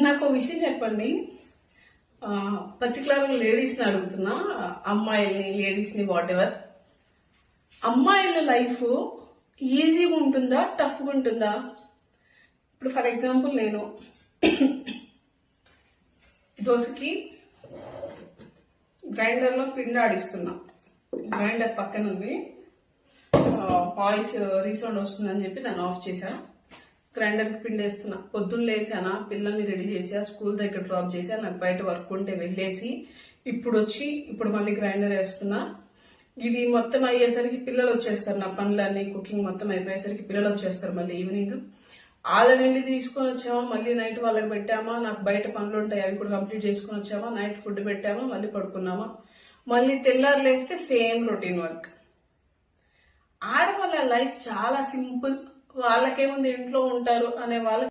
నాకు ఒక విషయం చెప్పండి. పర్టికులర్గా లేడీస్ని అడుగుతున్నా, అమ్మాయిల్ని లేడీస్ని వాట్ ఎవర్. అమ్మాయిల లైఫ్ ఈజీగా ఉంటుందా టఫ్గా ఉంటుందా? ఇప్పుడు ఫర్ ఎగ్జాంపుల్ నేను దోశకి గ్రైండర్లో పిండి ఆడిస్తున్నా. గ్రైండర్ పక్కన ఉంది, వాయిస్ రీసౌండ్ వస్తుందని చెప్పి దాన్ని ఆఫ్ చేశా. గ్రైండర్కి పిండి వేస్తున్నా. పొద్దున్న లేసానా, పిల్లల్ని రెడీ చేసా, స్కూల్ దగ్గర డ్రాప్ చేసా, నాకు బయట వర్క్ ఉంటే వెళ్ళేసి ఇప్పుడు మళ్ళీ గ్రైండర్ వేస్తున్నా. ఇది మొత్తం అయ్యేసరికి పిల్లలు వచ్చేస్తారు. నా పనులన్నీ కుకింగ్ మొత్తం అయిపోయేసరికి పిల్లలు వచ్చేస్తారు. మళ్ళీ ఈవినింగ్ ఆల్రెడీ తీసుకొని వచ్చామా, మళ్ళీ నైట్ వాళ్ళకి పెట్టామా, నాకు బయట పనులు ఉంటాయి అవి కూడా కంప్లీట్ చేసుకుని వచ్చామా, నైట్ ఫుడ్ పెట్టామా, మళ్ళీ పడుకున్నామా, మళ్ళీ తెల్లారు లేస్తే సేమ్ రొటీన్ వర్క్. ఆడవాళ్ళ లైఫ్ చాలా సింపుల్. వాళ్ళకేముంది, ఇంట్లో ఉంటారు అనే వాళ్ళకి